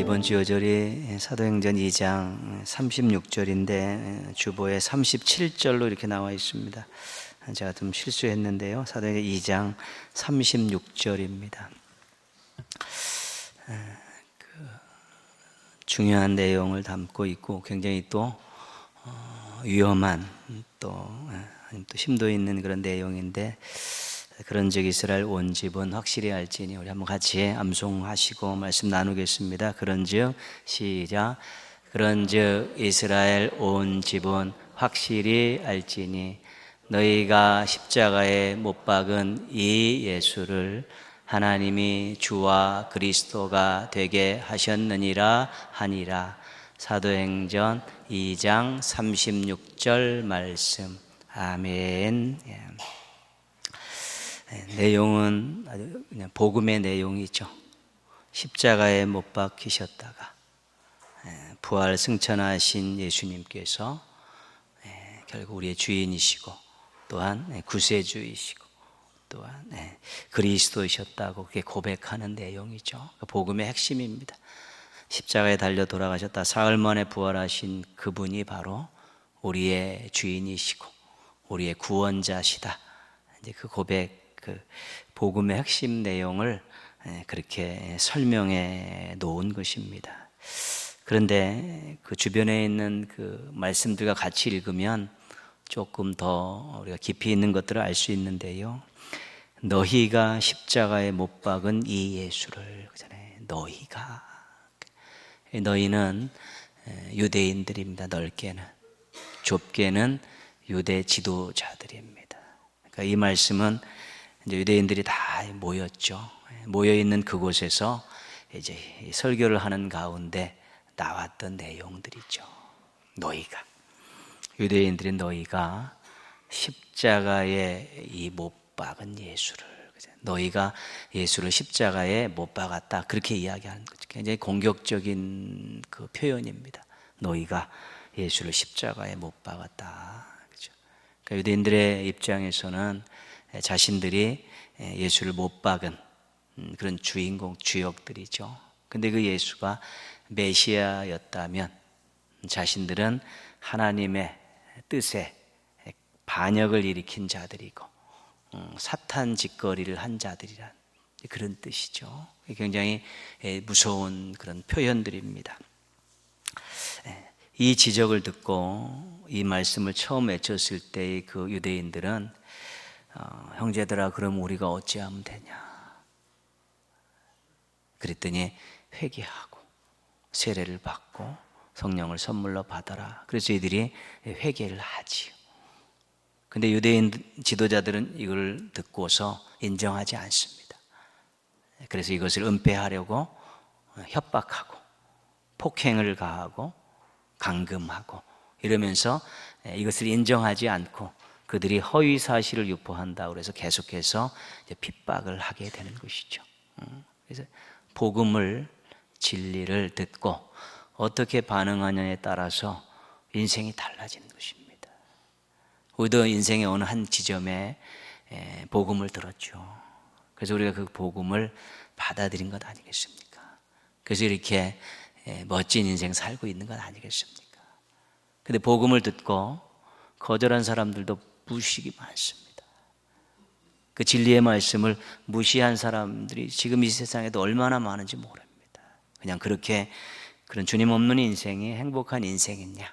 이번 주 요절이 사도행전 2장 36절인데 주보에 37절로 이렇게 나와 있습니다. 제가 좀 실수했는데요. 사도행전 2장 36절입니다. 중요한 내용을 담고 있고 굉장히 또 위험한 또 심도 있는 그런 내용인데, 그런즉 이스라엘 온 집은 확실히 알지니, 우리 한번 같이 암송하시고 말씀 나누겠습니다. 그런즉 시작. 그런즉 이스라엘 온 집은 확실히 알지니 너희가 십자가에 못 박은 이 예수를 하나님이 주와 그리스도가 되게 하셨느니라 하니라. 사도행전 2장 36절 말씀. 아멘. 내용은 아주 그냥 복음의 내용이죠. 십자가에 못 박히셨다가 부활 승천하신 예수님께서 결국 우리의 주인이시고 또한 구세주이시고 또한 그리스도이셨다고 그렇게 고백하는 내용이죠. 복음의 핵심입니다. 십자가에 달려 돌아가셨다 사흘 만에 부활하신 그분이 바로 우리의 주인이시고 우리의 구원자시다. 이제 그 고백, 그 복음의 핵심 내용을 그렇게 설명해 놓은 것입니다. 그런데 그 주변에 있는 그 말씀들과 같이 읽으면 조금 더 우리가 깊이 있는 것들을 알 수 있는데요. 너희가 십자가에 못 박은 이 예수를, 그잖아요. 너희는 유대인들입니다. 넓게는, 좁게는 유대 지도자들입니다. 그러니까 이 말씀은 이제 유대인들이 다 모였죠. 모여 있는 그곳에서 이제 설교를 하는 가운데 나왔던 내용들이죠. 너희가, 유대인들인 너희가 십자가에 이 못 박은 예수를, 너희가 예수를 십자가에 못 박았다, 그렇게 이야기하는 거죠. 굉장히 공격적인 그 표현입니다. 너희가 예수를 십자가에 못 박았다. 그렇죠? 그러니까 유대인들의 입장에서는 자신들이 예수를 못 박은 그런 주인공, 주역들이죠. 근데 그 예수가 메시아였다면 자신들은 하나님의 뜻에 반역을 일으킨 자들이고 사탄 짓거리를 한 자들이란 그런 뜻이죠. 굉장히 무서운 그런 표현들입니다. 이 지적을 듣고 이 말씀을 처음 외쳤을 때의 그 유대인들은 형제들아, 그럼 우리가 어찌하면 되냐? 그랬더니 회개하고 세례를 받고 성령을 선물로 받아라. 그래서 이들이 회개를 하지요. 근데 유대인 지도자들은 이걸 듣고서 인정하지 않습니다. 그래서 이것을 은폐하려고 협박하고 폭행을 가하고 감금하고 이러면서 이것을 인정하지 않고 그들이 허위 사실을 유포한다고 그래서 계속해서 핍박을 하게 되는 것이죠. 그래서 복음을, 진리를 듣고 어떻게 반응하냐에 따라서 인생이 달라지는 것입니다. 우리도 인생의 어느 한 지점에 복음을 들었죠. 그래서 우리가 그 복음을 받아들인 것 아니겠습니까? 그래서 이렇게 멋진 인생 살고 있는 것 아니겠습니까? 근데 복음을 듣고 거절한 사람들도 무식이 많습니다. 그 진리의 말씀을 무시한 사람들이 지금 이 세상에도 얼마나 많은지 모릅니다. 그냥 그렇게 그런 주님 없는 인생이 행복한 인생이냐,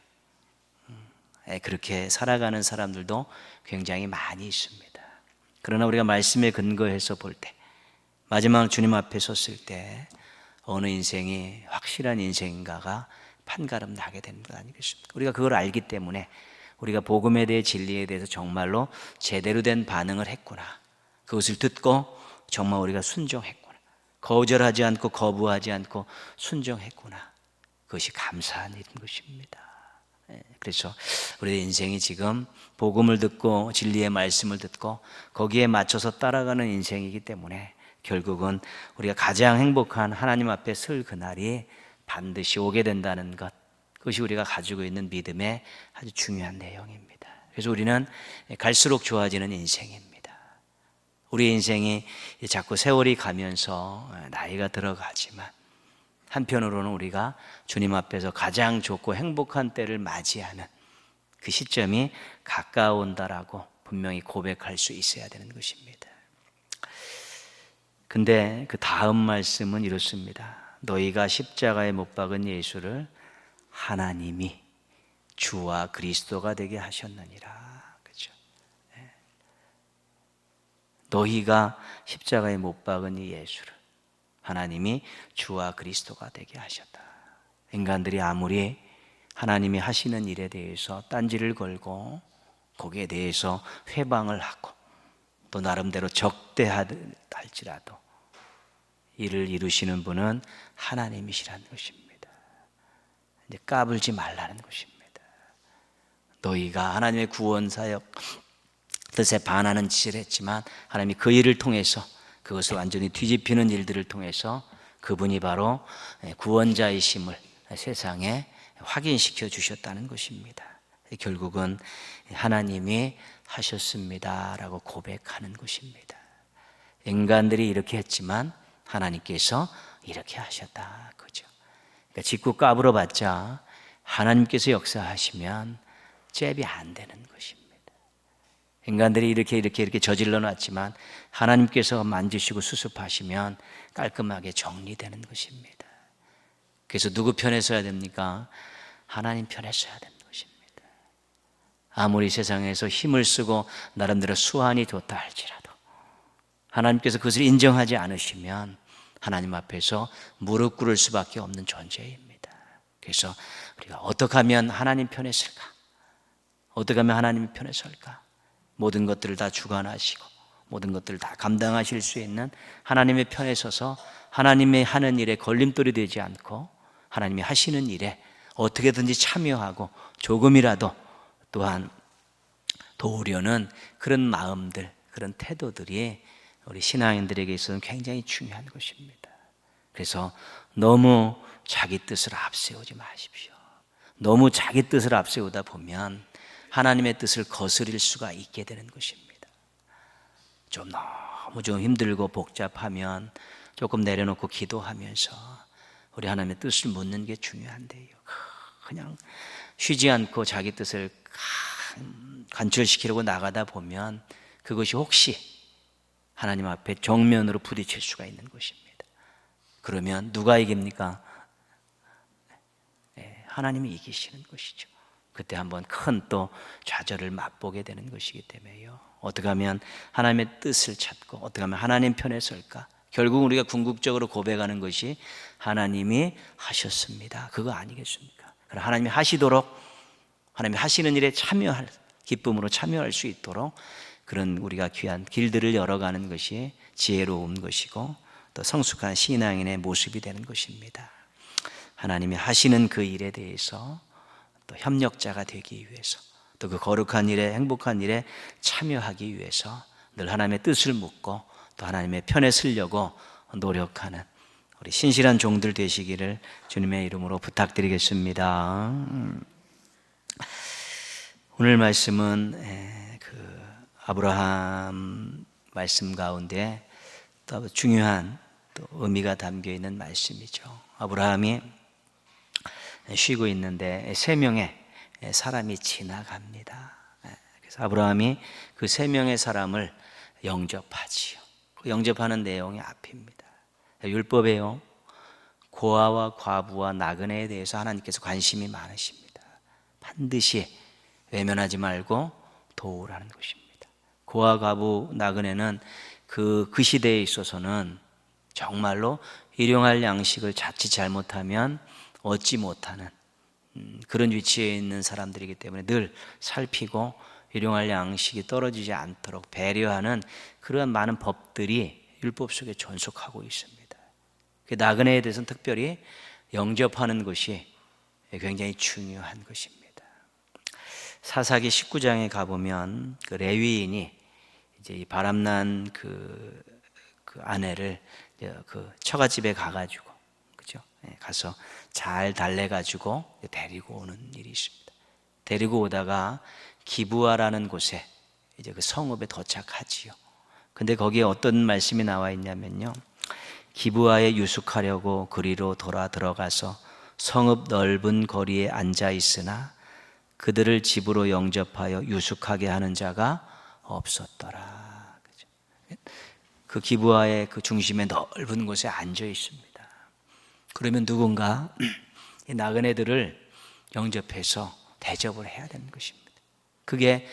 그렇게 살아가는 사람들도 굉장히 많이 있습니다. 그러나 우리가 말씀에 근거해서 볼 때, 마지막 주님 앞에 섰을 때 어느 인생이 확실한 인생인가가 판가름 나게 되는 것 아니겠습니까? 우리가 그걸 알기 때문에 우리가 복음에 대해, 진리에 대해서 정말로 제대로 된 반응을 했구나, 그것을 듣고 정말 우리가 순종했구나, 거절하지 않고 거부하지 않고 순종했구나, 그것이 감사한 일인 것입니다. 그래서 우리의 인생이 지금 복음을 듣고 진리의 말씀을 듣고 거기에 맞춰서 따라가는 인생이기 때문에 결국은 우리가 가장 행복한 하나님 앞에 설 그날이 반드시 오게 된다는 것, 그것이 우리가 가지고 있는 믿음의 아주 중요한 내용입니다. 그래서 우리는 갈수록 좋아지는 인생입니다. 우리 인생이 자꾸 세월이 가면서 나이가 들어가지만 한편으로는 우리가 주님 앞에서 가장 좋고 행복한 때를 맞이하는 그 시점이 가까운다라고 분명히 고백할 수 있어야 되는 것입니다. 근데 그 다음 말씀은 이렇습니다. 너희가 십자가에 못 박은 예수를 하나님이 주와 그리스도가 되게 하셨느니라. 그렇죠? 너희가 십자가에 못 박은 이 예수를 하나님이 주와 그리스도가 되게 하셨다. 인간들이 아무리 하나님이 하시는 일에 대해서 딴지를 걸고 거기에 대해서 회방을 하고 또 나름대로 적대할지라도 이를 이루시는 분은 하나님이시라는 것입니다. 이제 까불지 말라는 것입니다. 너희가 하나님의 구원 사역 뜻에 반하는 짓을 했지만 하나님이 그 일을 통해서 그것을 완전히 뒤집히는 일들을 통해서 그분이 바로 구원자이심을 세상에 확인시켜 주셨다는 것입니다. 결국은 하나님이 하셨습니다라고 고백하는 것입니다. 인간들이 이렇게 했지만 하나님께서 이렇게 하셨다. 그죠? 그러니까 짓고 까불어 봤자 하나님께서 역사하시면 잽이 안 되는 것입니다. 인간들이 이렇게 저질러 놨지만 하나님께서 만지시고 수습하시면 깔끔하게 정리되는 것입니다. 그래서 누구 편에 서야 됩니까? 하나님 편에 서야 되는 것입니다. 아무리 세상에서 힘을 쓰고 나름대로 수완이 좋다 할지라도 하나님께서 그것을 인정하지 않으시면 하나님 앞에서 무릎 꿇을 수밖에 없는 존재입니다. 그래서 우리가 어떻게 하면 하나님 편에 설까? 어떻게 하면 하나님 편에 설까? 모든 것들을 다 주관하시고 모든 것들을 다 감당하실 수 있는 하나님의 편에 서서 하나님의 하는 일에 걸림돌이 되지 않고 하나님이 하시는 일에 어떻게든지 참여하고 조금이라도 또한 도우려는 그런 마음들, 그런 태도들이 우리 신앙인들에게 있어서는 굉장히 중요한 것입니다. 그래서 너무 자기 뜻을 앞세우지 마십시오. 너무 자기 뜻을 앞세우다 보면 하나님의 뜻을 거스릴 수가 있게 되는 것입니다. 너무 힘들고 복잡하면 조금 내려놓고 기도하면서 우리 하나님의 뜻을 묻는 게 중요한데요. 그냥 쉬지 않고 자기 뜻을 관철시키려고 나가다 보면 그것이 혹시 하나님 앞에 정면으로 부딪힐 수가 있는 것입니다. 그러면 누가 이깁니까? 하나님이 이기시는 것이죠. 그때 한번 큰 또 좌절을 맛보게 되는 것이기 때문에요. 어떻게 하면 하나님의 뜻을 찾고 어떻게 하면 하나님 편에 설까? 결국 우리가 궁극적으로 고백하는 것이 하나님이 하셨습니다. 그거 아니겠습니까? 그럼 하나님이 하시도록 하나님이 하시는 일에 참여할 기쁨으로 참여할 수 있도록 그런 우리가 귀한 길들을 열어가는 것이 지혜로운 것이고 또 성숙한 신앙인의 모습이 되는 것입니다. 하나님이 하시는 그 일에 대해서 또 협력자가 되기 위해서 또 그 거룩한 일에 행복한 일에 참여하기 위해서 늘 하나님의 뜻을 묻고 또 하나님의 편에 서려고 노력하는 우리 신실한 종들 되시기를 주님의 이름으로 부탁드리겠습니다. 오늘 말씀은 그 아브라함 말씀 가운데 또 중요한 또 의미가 담겨 있는 말씀이죠. 아브라함이 쉬고 있는데 3명의 사람이 지나갑니다. 그래서 아브라함이 그 3명의 사람을 영접하지요. 그 영접하는 내용이 앞입니다. 율법에요, 고아와 과부와 나그네에 대해서 하나님께서 관심이 많으십니다. 반드시 외면하지 말고 도우라는 것입니다. 고아, 과부, 나그네는 그 시대에 있어서는 정말로 일용할 양식을 자칫 잘못하면 얻지 못하는 그런 위치에 있는 사람들이기 때문에 늘 살피고 일용할 양식이 떨어지지 않도록 배려하는 그러한 많은 법들이 율법 속에 존속하고 있습니다. 그 나그네에 대해서는 특별히 영접하는 것이 굉장히 중요한 것입니다. 사사기 19장에 가보면 그 레위인이 이제 이 바람난 그 아내를 그 처갓집에 가가지고 그죠? 가서 잘 달래가지고 데리고 오는 일이 있습니다. 데리고 오다가 기브아라는 곳에 이제 그 성읍에 도착하지요. 근데 거기에 어떤 말씀이 나와 있냐면요. 기브아에 유숙하려고 그리로 돌아 들어가서 성읍 넓은 거리에 앉아 있으나 그들을 집으로 영접하여 유숙하게 하는 자가 없었더라. 그 기브아의 그 중심에 넓은 곳에 앉아 있습니다. 그러면 누군가 이 나그네들을 영접해서 대접을 해야 되는 것입니다. 그게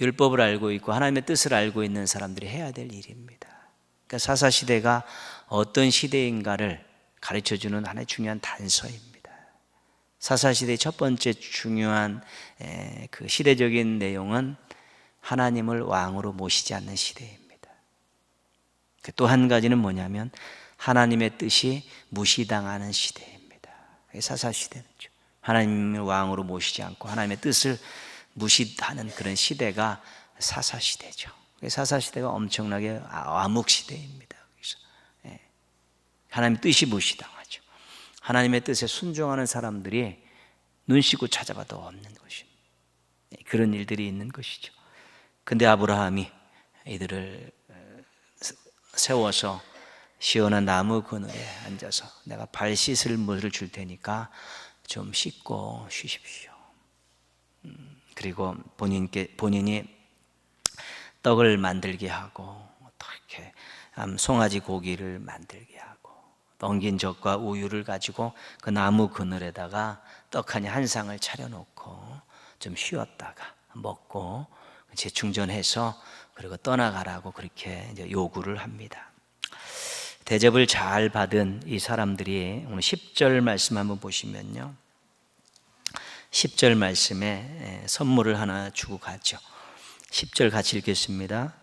율법을 알고 있고 하나님의 뜻을 알고 있는 사람들이 해야 될 일입니다. 그러니까 사사시대가 어떤 시대인가를 가르쳐주는 하나의 중요한 단서입니다. 사사시대의 첫 번째 중요한 그 시대적인 내용은 하나님을 왕으로 모시지 않는 시대입니다. 또 한 가지는 뭐냐면 하나님의 뜻이 무시당하는 시대입니다. 사사시대는요, 하나님을 왕으로 모시지 않고 하나님의 뜻을 무시하는 그런 시대가 사사시대죠. 사사시대가 엄청나게 암흑시대입니다. 그래서 하나님의 뜻이 무시당하죠. 하나님의 뜻에 순종하는 사람들이 눈 씻고 찾아봐도 없는 것입니다. 그런 일들이 있는 것이죠. 근데 아브라함이 이들을 세워서 시원한 나무 그늘에 앉아서 내가 발 씻을 물을 줄 테니까 좀 씻고 쉬십시오. 그리고 본인이 떡을 만들게 하고 이렇게 송아지 고기를 만들게 하고 엉긴 젖과 우유를 가지고 그 나무 그늘에다가 떡 한 상을 차려놓고 좀 쉬었다가 먹고 재충전해서 그리고 떠나가라고 그렇게 이제 요구를 합니다. 대접을 잘 받은 이 사람들이 오늘 10절 말씀 한번 보시면요, 10절 말씀에 선물을 하나 주고 가죠. 10절 같이 읽겠습니다.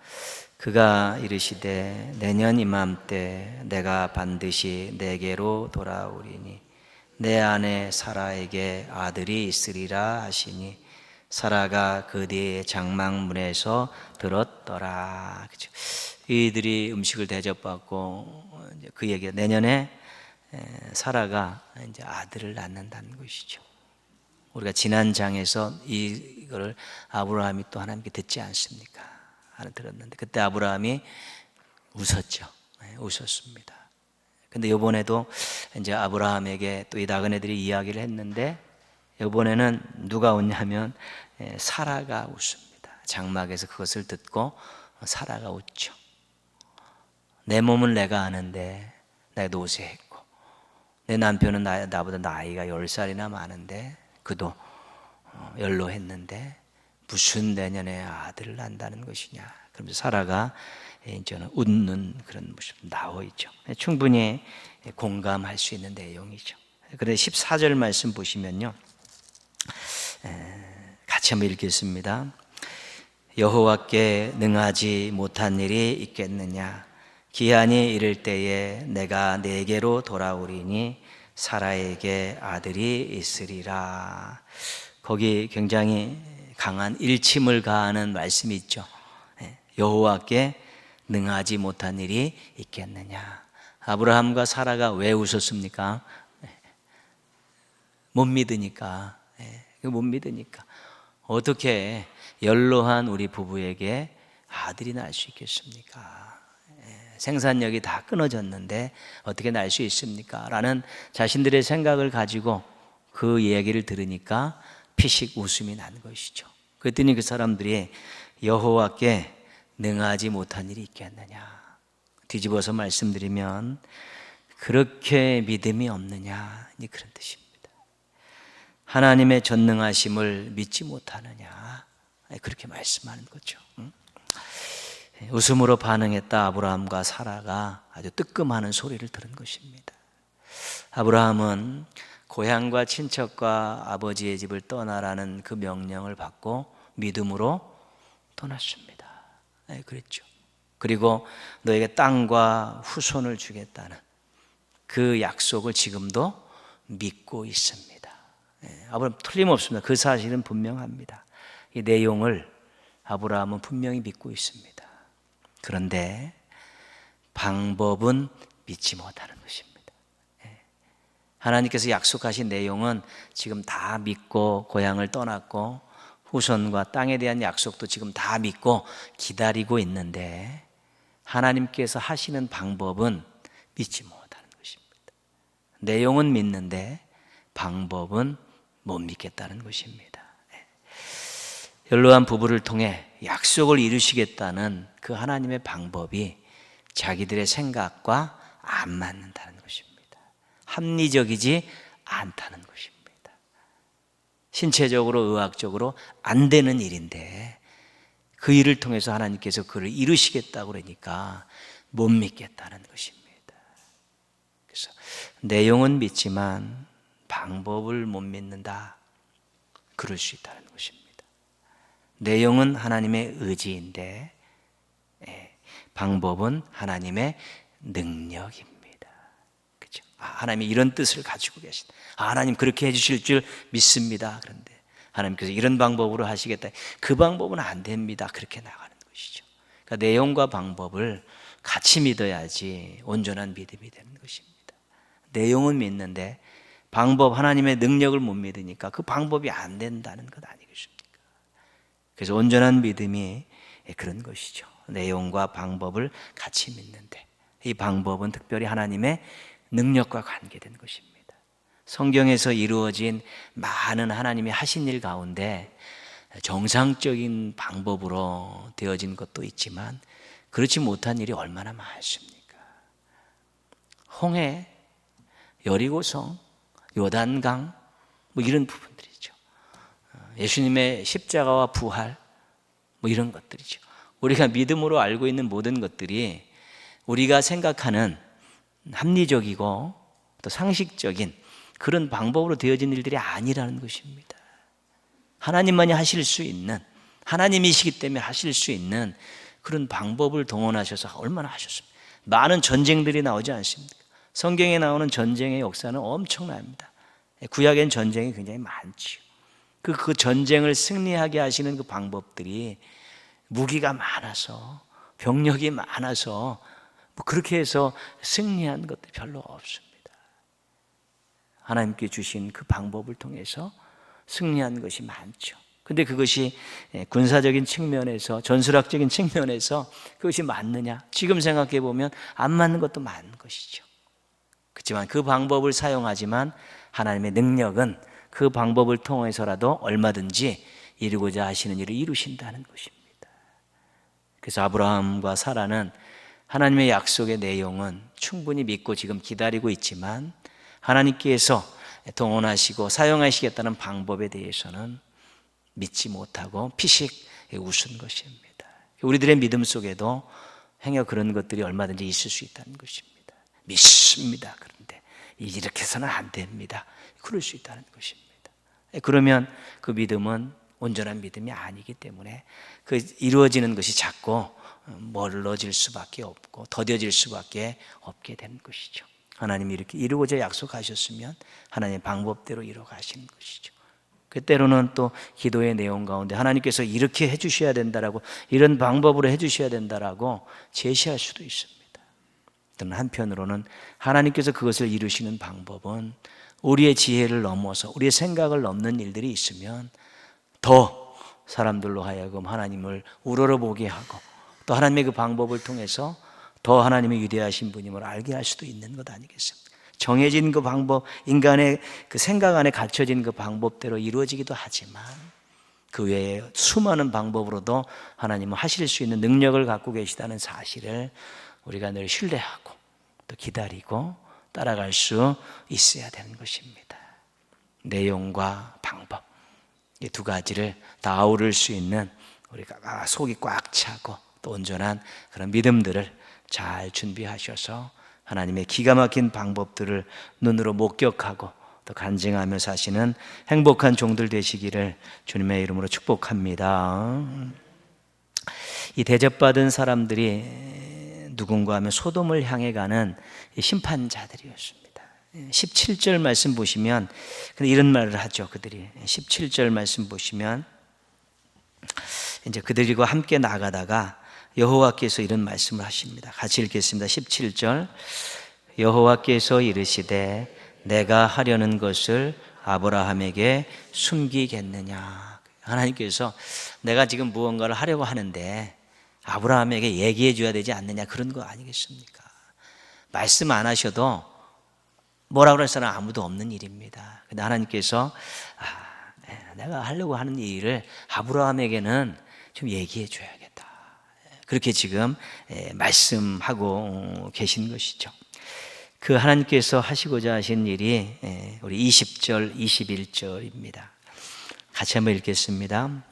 그가 이르시되 내년 이맘때 내가 반드시 내게로 돌아오리니 내 아내 사라에게 아들이 있으리라 하시니 사라가 그 뒤에 장막문에서 들었더라. 그렇죠? 이들이 음식을 대접받고 그에게 내년에 사라가 이제 아들을 낳는다는 것이죠. 우리가 지난 장에서 이거를 아브라함이 또 하나님께 듣지 않습니까? 하나 들었는데 그때 아브라함이 웃었죠. 웃었습니다. 근데 이번에도 이제 아브라함에게 또 이 나그네들이 이야기를 했는데 이번에는 누가 웃냐면 사라가 웃습니다. 장막에서 그것을 듣고 사라가 웃죠. 내 몸은 내가 아는데 내가 노쇠했고 내 남편은 나보다 나이가 10살이나 많은데 그도 연로했는데 무슨 내년에 아들을 낳는다는 것이냐. 그러면서 사라가 이제는 웃는 그런 모습 나와 있죠. 충분히 공감할 수 있는 내용이죠. 그런데 14절 말씀 보시면요, 같이 한번 읽겠습니다. 여호와께 능하지 못한 일이 있겠느냐. 기한이 이를 때에 내가 내게로 돌아오리니 사라에게 아들이 있으리라. 거기 굉장히 강한 일침을 가하는 말씀이 있죠. 여호와께 능하지 못한 일이 있겠느냐. 아브라함과 사라가 왜 웃었습니까? 못 믿으니까. 못 믿으니까. 어떻게 연로한 우리 부부에게 아들이 날 수 있겠습니까? 생산력이 다 끊어졌는데 어떻게 날 수 있습니까? 라는 자신들의 생각을 가지고 그 얘기를 들으니까 피식 웃음이 난 것이죠. 그랬더니 그 사람들이 여호와께 능하지 못한 일이 있겠느냐. 뒤집어서 말씀드리면 그렇게 믿음이 없느냐, 그런 뜻입니다. 하나님의 전능하심을 믿지 못하느냐, 그렇게 말씀하는 거죠. 웃음으로 반응했다 아브라함과 사라가 아주 뜨끔하는 소리를 들은 것입니다. 아브라함은 고향과 친척과 아버지의 집을 떠나라는 그 명령을 받고 믿음으로 떠났습니다. 그랬죠. 그리고 너에게 땅과 후손을 주겠다는 그 약속을 지금도 믿고 있습니다. 아브라함 틀림없습니다. 그 사실은 분명합니다. 이 내용을 아브라함은 분명히 믿고 있습니다. 그런데 방법은 믿지 못하는 것입니다. 하나님께서 약속하신 내용은 지금 다 믿고 고향을 떠났고 후손과 땅에 대한 약속도 지금 다 믿고 기다리고 있는데 하나님께서 하시는 방법은 믿지 못해요. 내용은 믿는데 방법은 못 믿겠다는 것입니다. 연로한 부부를 통해 약속을 이루시겠다는 그 하나님의 방법이 자기들의 생각과 안 맞는다는 것입니다. 합리적이지 않다는 것입니다. 신체적으로 의학적으로 안 되는 일인데 그 일을 통해서 하나님께서 그를 이루시겠다고 그러니까 못 믿겠다는 것입니다. 그래서 내용은 믿지만 방법을 못 믿는다. 그럴 수 있다는 것입니다. 내용은 하나님의 의지인데 방법은 하나님의 능력입니다. 그렇죠? 하나님이 이런 뜻을 가지고 계신다. 하나님 그렇게 해주실 줄 믿습니다. 그런데 하나님께서 이런 방법으로 하시겠다. 그 방법은 안 됩니다. 그렇게 나가는 것이죠. 그러니까 내용과 방법을 같이 믿어야지 온전한 믿음이 되는 것입니다. 내용은 믿는데 방법, 하나님의 능력을 못 믿으니까 그 방법이 안 된다는 것 아니겠습니까? 그래서 온전한 믿음이 그런 것이죠. 내용과 방법을 같이 믿는데 이 방법은 특별히 하나님의 능력과 관계된 것입니다. 성경에서 이루어진 많은 하나님이 하신 일 가운데 정상적인 방법으로 되어진 것도 있지만 그렇지 못한 일이 얼마나 많습니까? 홍해, 여리고성, 요단강 뭐 이런 부분들이죠. 예수님의 십자가와 부활 뭐 이런 것들이죠. 우리가 믿음으로 알고 있는 모든 것들이 우리가 생각하는 합리적이고 또 상식적인 그런 방법으로 되어진 일들이 아니라는 것입니다. 하나님만이 하실 수 있는, 하나님이시기 때문에 하실 수 있는 그런 방법을 동원하셔서 얼마나 하셨습니까? 많은 전쟁들이 나오지 않습니까? 성경에 나오는 전쟁의 역사는 엄청납니다. 구약엔 전쟁이 굉장히 많지요. 그 전쟁을 승리하게 하시는 그 방법들이 무기가 많아서 병력이 많아서 뭐 그렇게 해서 승리한 것들이 별로 없습니다. 하나님께 주신 그 방법을 통해서 승리한 것이 많죠. 근데 그것이 군사적인 측면에서 전술학적인 측면에서 그것이 맞느냐? 지금 생각해 보면 안 맞는 것도 많은 것이죠. 그렇지만 그 방법을 사용하지만 하나님의 능력은 그 방법을 통해서라도 얼마든지 이루고자 하시는 일을 이루신다는 것입니다. 그래서 아브라함과 사라는 하나님의 약속의 내용은 충분히 믿고 지금 기다리고 있지만 하나님께서 동원하시고 사용하시겠다는 방법에 대해서는 믿지 못하고 피식 웃은 것입니다. 우리들의 믿음 속에도 행여 그런 것들이 얼마든지 있을 수 있다는 것입니다. 믿습니다. 그런데 이렇게 해서는 안 됩니다. 그럴 수 있다는 것입니다. 그러면 그 믿음은 온전한 믿음이 아니기 때문에 그 이루어지는 것이 자꾸 멀어질 수밖에 없고 더뎌질 수밖에 없게 되는 것이죠. 하나님이 이렇게 이루고자 약속하셨으면 하나님의 방법대로 이루어가시는 것이죠. 때로는 또 기도의 내용 가운데 하나님께서 이렇게 해주셔야 된다라고 이런 방법으로 해주셔야 된다라고 제시할 수도 있습니다. 또는 한편으로는 하나님께서 그것을 이루시는 방법은 우리의 지혜를 넘어서 우리의 생각을 넘는 일들이 있으면 더 사람들로 하여금 하나님을 우러러보게 하고 또 하나님의 그 방법을 통해서 더 하나님의 위대하신 분임을 알게 할 수도 있는 것 아니겠습니까? 정해진 그 방법, 인간의 그 생각 안에 갇혀진 그 방법대로 이루어지기도 하지만 그 외에 수많은 방법으로도 하나님은 하실 수 있는 능력을 갖고 계시다는 사실을 우리가 늘 신뢰하고 또 기다리고 따라갈 수 있어야 되는 것입니다. 내용과 방법, 이 두 가지를 다 아우를 수 있는 우리가 속이 꽉 차고 또 온전한 그런 믿음들을 잘 준비하셔서 하나님의 기가 막힌 방법들을 눈으로 목격하고 또 간증하며 사시는 행복한 종들 되시기를 주님의 이름으로 축복합니다. 이 대접받은 사람들이 누군가 하면 소돔을 향해 가는 심판자들이었습니다. 17절 말씀 보시면 이런 말을 하죠. 그들이 17절 말씀 보시면 이제 그들과 함께 나가다가 여호와께서 이런 말씀을 하십니다. 같이 읽겠습니다. 17절 여호와께서 이르시되 내가 하려는 것을 아브라함에게 숨기겠느냐. 하나님께서 내가 지금 무언가를 하려고 하는데 아브라함에게 얘기해 줘야 되지 않느냐 그런 거 아니겠습니까? 말씀 안 하셔도 뭐라 그럴 사람 아무도 없는 일입니다. 근데 하나님께서 내가 하려고 하는 이 일을 아브라함에게는 좀 얘기해 줘야겠다. 그렇게 지금 말씀하고 계신 것이죠. 그 하나님께서 하시고자 하신 일이 우리 20절, 21절입니다. 같이 한번 읽겠습니다.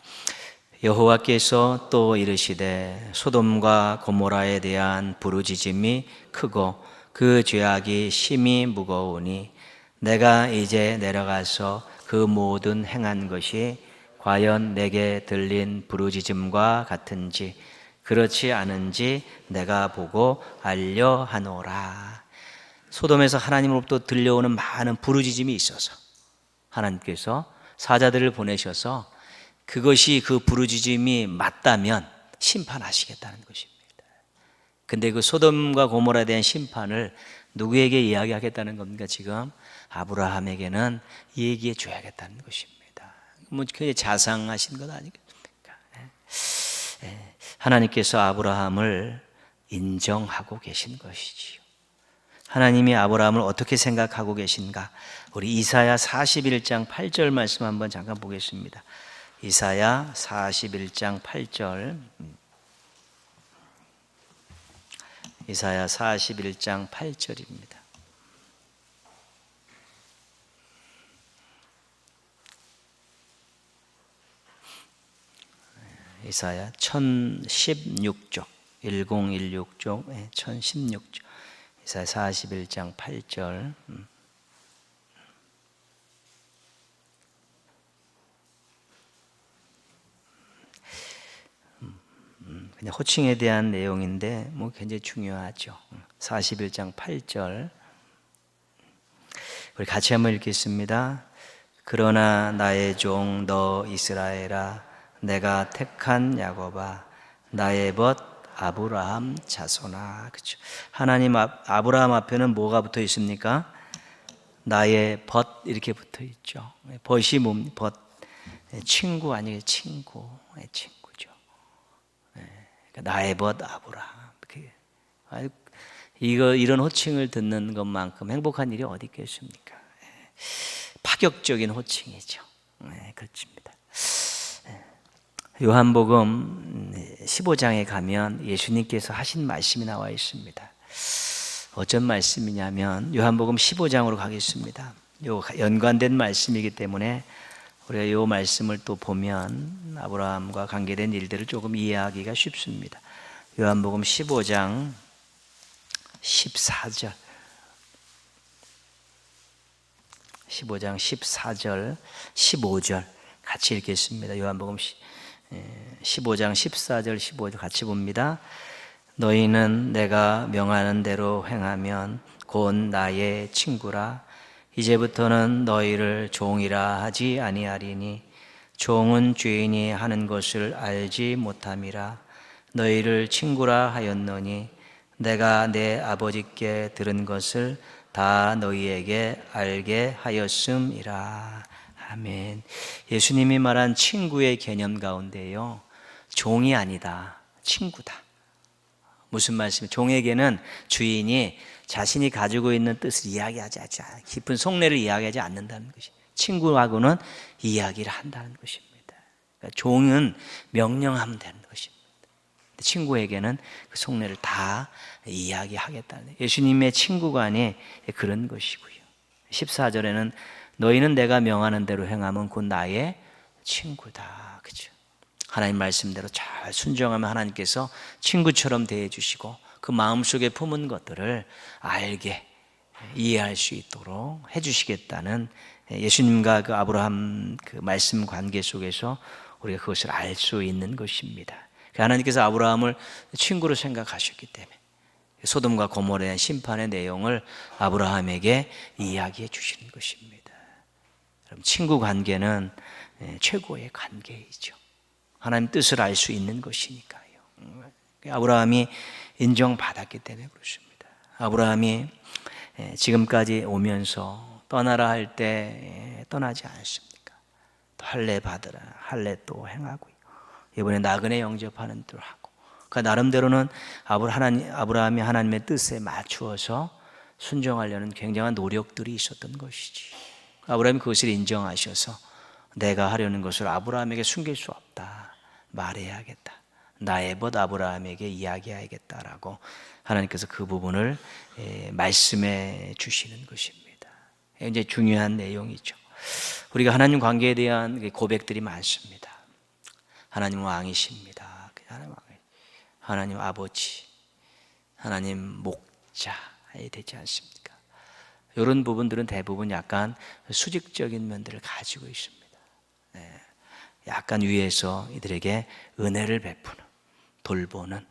여호와께서 또 이르시되 소돔과 고모라에 대한 부르짖음이 크고 그 죄악이 심히 무거우니 내가 이제 내려가서 그 모든 행한 것이 과연 내게 들린 부르짖음과 같은지 그렇지 않은지 내가 보고 알려 하노라. 소돔에서 하나님으로부터 들려오는 많은 부르짖음이 있어서 하나님께서 사자들을 보내셔서 그것이 그 부르짖음이 맞다면 심판하시겠다는 것입니다. 근데 그 소돔과 고모라에 대한 심판을 누구에게 이야기하겠다는 겁니까? 지금 아브라함에게는 얘기해 줘야겠다는 것입니다. 뭐 그게 자상하신 것 아니겠습니까? 하나님께서 아브라함을 인정하고 계신 것이지요. 하나님이 아브라함을 어떻게 생각하고 계신가? 우리 이사야 41장 8절 말씀 한번 잠깐 보겠습니다. 이사야 41장 8절. 이사야 41장 8절입니다. 이사야 1016쪽 1016쪽 1016쪽 이사야 41장 8절. 그냥 호칭에 대한 내용인데 뭐 굉장히 중요하죠. 41장 8절 우리 같이 한번 읽겠습니다. 그러나 나의 종 너 이스라엘아 내가 택한 야곱아 나의 벗 아브라함 자손아. 그렇죠. 하나님 아브라함 앞에는 뭐가 붙어 있습니까? 나의 벗 이렇게 붙어 있죠. 벗이 뭡니까? 벗 친구 아니에요? 친구. 친구죠. 나의 벗 아브라함. 이런 호칭을 듣는 것만큼 행복한 일이 어디 있겠습니까? 파격적인 호칭이죠. 그렇습니다. 요한복음 15장에 가면 예수님께서 하신 말씀이 나와 있습니다. 어쩐 말씀이냐면 요한복음 15장으로 가겠습니다. 요 연관된 말씀이기 때문에 우리가 이 말씀을 또 보면 아브라함과 관계된 일들을 조금 이해하기가 쉽습니다. 요한복음 15장 14절 15장 14절 15절 같이 읽겠습니다. 요한복음 15장 14절 15절 같이 봅니다. 너희는 내가 명하는 대로 행하면 곧 나의 친구라. 이제부터는 너희를 종이라 하지 아니하리니 종은 주인이 하는 것을 알지 못함이라. 너희를 친구라 하였노니 내가 내 아버지께 들은 것을 다 너희에게 알게 하였음이라. 아멘. 예수님이 말한 친구의 개념 가운데요, 종이 아니다, 친구다. 무슨 말씀이에요? 종에게는 주인이 자신이 가지고 있는 뜻을 이야기하지 않지, 깊은 속내를 이야기하지 않는다는 것이, 친구하고는 이야기를 한다는 것입니다. 그러니까 종은 명령하면 되는 것입니다. 친구에게는 그 속내를 다 이야기하겠다는, 예수님의 친구간이 그런 것이고요. 14절에는 너희는 내가 명하는 대로 행하면 곧 나의 친구다. 그죠? 하나님 말씀대로 잘 순종하면 하나님께서 친구처럼 대해 주시고 그 마음속에 품은 것들을 알게 이해할 수 있도록 해 주시겠다는, 예수님과 그 아브라함 그 말씀 관계 속에서 우리가 그것을 알 수 있는 것입니다. 하나님께서 아브라함을 친구로 생각하셨기 때문에 소돔과 고모라에 대한 심판의 내용을 아브라함에게 이야기해 주시는 것입니다. 그럼 친구 관계는 최고의 관계이죠. 하나님 뜻을 알 수 있는 것이니까요. 아브라함이 인정받았기 때문에 그렇습니다. 아브라함이 지금까지 오면서 떠나라 할 때 떠나지 않습니까? 또 할례 받으라, 할례 또 행하고요. 이번에 나그네 영접하는 또 하고. 그 나름대로는 아브라함이 하나님의 뜻에 맞추어서 순종하려는 굉장한 노력들이 있었던 것이지. 아브라함이 그것을 인정하셔서 내가 하려는 것을 아브라함에게 숨길 수 없다, 말해야겠다, 나의 벗 아브라함에게 이야기해야겠다라고 하나님께서 그 부분을 말씀해 주시는 것입니다. 굉장히 중요한 내용이죠. 우리가 하나님 관계에 대한 고백들이 많습니다. 하나님 왕이십니다, 하나님 아버지, 하나님 목자 되지 않습니까? 이런 부분들은 대부분 약간 수직적인 면들을 가지고 있습니다. 약간 위에서 이들에게 은혜를 베푸는, 돌보는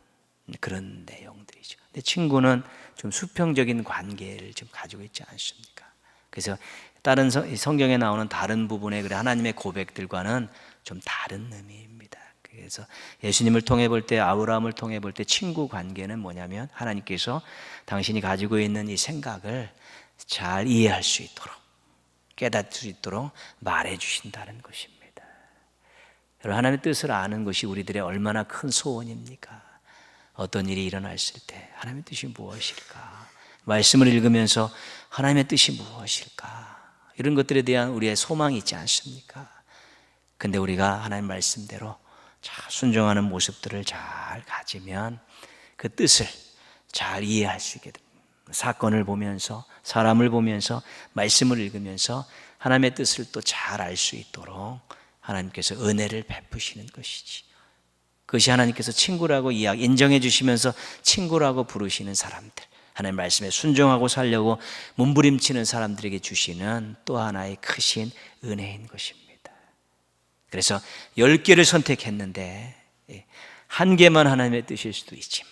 그런 내용들이죠. 근데 친구는 좀 수평적인 관계를 좀 가지고 있지 않습니까? 그래서 다른 성경에 나오는 다른 부분의 하나님의 고백들과는 좀 다른 의미입니다. 그래서 예수님을 통해 볼 때, 아브라함을 통해 볼 때 친구 관계는 뭐냐면 하나님께서 당신이 가지고 있는 이 생각을 잘 이해할 수 있도록, 깨닫을 수 있도록 말해 주신다는 것입니다. 여러분, 하나님의 뜻을 아는 것이 우리들의 얼마나 큰 소원입니까? 어떤 일이 일어났을 때 하나님의 뜻이 무엇일까? 말씀을 읽으면서 하나님의 뜻이 무엇일까? 이런 것들에 대한 우리의 소망이 있지 않습니까? 근데 우리가 하나님 말씀대로 잘 순종하는 모습들을 잘 가지면 그 뜻을 잘 이해할 수 있게 됩니다. 사건을 보면서, 사람을 보면서, 말씀을 읽으면서 하나님의 뜻을 또 잘 알 수 있도록 하나님께서 은혜를 베푸시는 것이지. 그것이 하나님께서 친구라고 인정해 주시면서 친구라고 부르시는 사람들, 하나님 말씀에 순종하고 살려고 몸부림치는 사람들에게 주시는 또 하나의 크신 은혜인 것입니다. 그래서 10개를 선택했는데 1개만 하나님의 뜻일 수도 있지만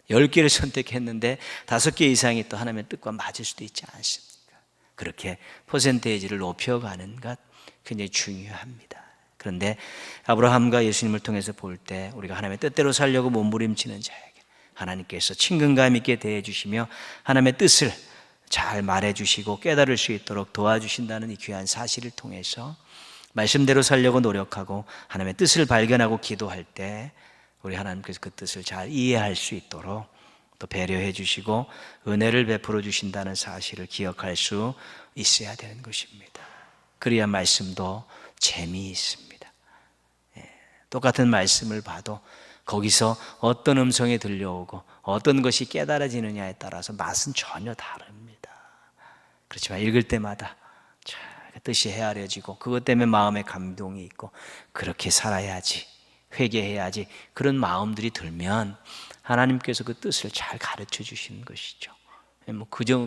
10개를 선택했는데 5개 이상이 또 하나님의 뜻과 맞을 수도 있지 않습니까? 그렇게 퍼센테이지를 높여가는 것 굉장히 중요합니다. 그런데 아브라함과 예수님을 통해서 볼 때 우리가 하나님의 뜻대로 살려고 몸부림치는 자에게 하나님께서 친근감 있게 대해주시며 하나님의 뜻을 잘 말해주시고 깨달을 수 있도록 도와주신다는 이 귀한 사실을 통해서 말씀대로 살려고 노력하고 하나님의 뜻을 발견하고 기도할 때 우리 하나님께서 그 뜻을 잘 이해할 수 있도록 또 배려해 주시고 은혜를 베풀어 주신다는 사실을 기억할 수 있어야 되는 것입니다. 그래야 말씀도 재미있습니다. 똑같은 말씀을 봐도 거기서 어떤 음성이 들려오고 어떤 것이 깨달아지느냐에 따라서 맛은 전혀 다릅니다. 그렇지만 읽을 때마다 뜻이 헤아려지고 그것 때문에 마음에 감동이 있고 그렇게 살아야지, 회개해야지, 그런 마음들이 들면 하나님께서 그 뜻을 잘 가르쳐 주시는 것이죠.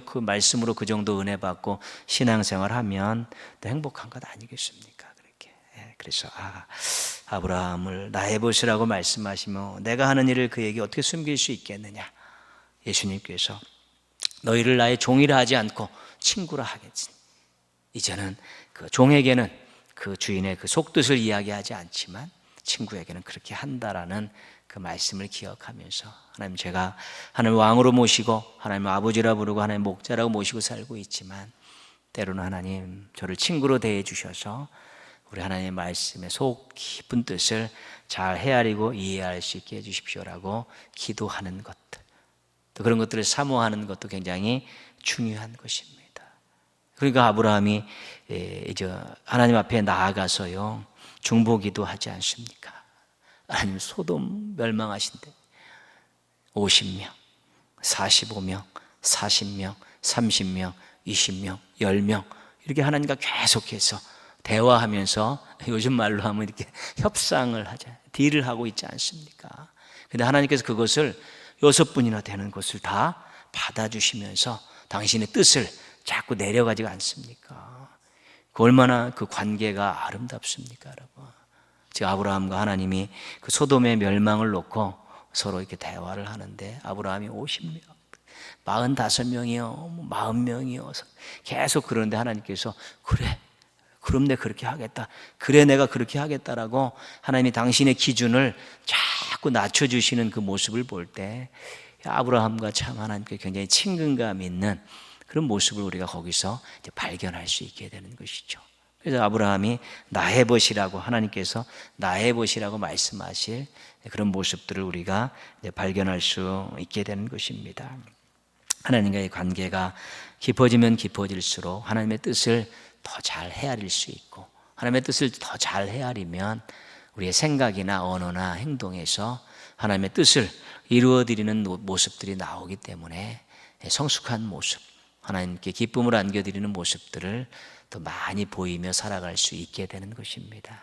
그 말씀으로 그 정도 은혜 받고 신앙생활 하면 또 행복한 것 아니겠습니까? 그렇게. 그래서 아브라함을 나의 벗이라고 말씀하시며 내가 하는 일을 그에게 어떻게 숨길 수 있겠느냐? 예수님께서 너희를 나의 종이라 하지 않고 친구라 하겠지. 이제는 그 종에게는 그 주인의 그 속뜻을 이야기하지 않지만 친구에게는 그렇게 한다라는 그 말씀을 기억하면서 하나님, 제가 하나님 왕으로 모시고 하나님 아버지라 부르고 하나님 목자라고 모시고 살고 있지만 때로는 하나님 저를 친구로 대해 주셔서 우리 하나님의 말씀의 속 깊은 뜻을 잘 헤아리고 이해할 수 있게 해주십시오라고 기도하는 것들, 또 그런 것들을 사모하는 것도 굉장히 중요한 것입니다. 그러니까 아브라함이 이제 하나님 앞에 나아가서요 중보기도 하지 않습니까? 하나님, 소돔 멸망하신대 50명, 45명, 40명, 30명, 20명, 10명 이렇게 하나님과 계속해서 대화하면서 요즘 말로 하면 이렇게 협상을 하자, 딜을 하고 있지 않습니까? 근데 하나님께서 그것을 6분이나 되는 것을 다 받아주시면서 당신의 뜻을 자꾸 내려가지가 않습니까? 그 얼마나 그 관계가 아름답습니까, 여러분? 지금 아브라함과 하나님이 그 소돔의 멸망을 놓고 서로 이렇게 대화를 하는데 아브라함이 50명, 45명이요, 40명이요 계속 그러는데 하나님께서 그래, 그럼 내가 그렇게 하겠다, 그래 내가 그렇게 하겠다라고 하나님이 당신의 기준을 자꾸 낮춰주시는 그 모습을 볼 때 아브라함과 참 하나님께 굉장히 친근감 있는 그런 모습을 우리가 거기서 이제 발견할 수 있게 되는 것이죠. 그래서 아브라함이 나의 벗이라고, 하나님께서 나의 벗이라고 말씀하실 그런 모습들을 우리가 이제 발견할 수 있게 되는 것입니다. 하나님과의 관계가 깊어지면 깊어질수록 하나님의 뜻을 더 잘 헤아릴 수 있고, 하나님의 뜻을 더 잘 헤아리면 우리의 생각이나 언어나 행동에서 하나님의 뜻을 이루어드리는 모습들이 나오기 때문에 성숙한 모습, 하나님께 기쁨을 안겨드리는 모습들을 더 많이 보이며 살아갈 수 있게 되는 것입니다.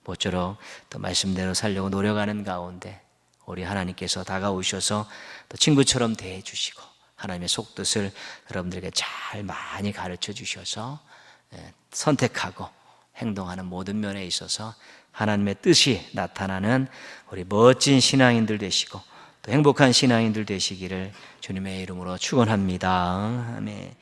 모쪼록 또 말씀대로 살려고 노력하는 가운데 우리 하나님께서 다가오셔서 또 친구처럼 대해 주시고 하나님의 속뜻을 여러분들에게 잘 많이 가르쳐 주셔서 선택하고 행동하는 모든 면에 있어서 하나님의 뜻이 나타나는 우리 멋진 신앙인들 되시고 또 행복한 신앙인들 되시기를 주님의 이름으로 축원합니다. 아멘.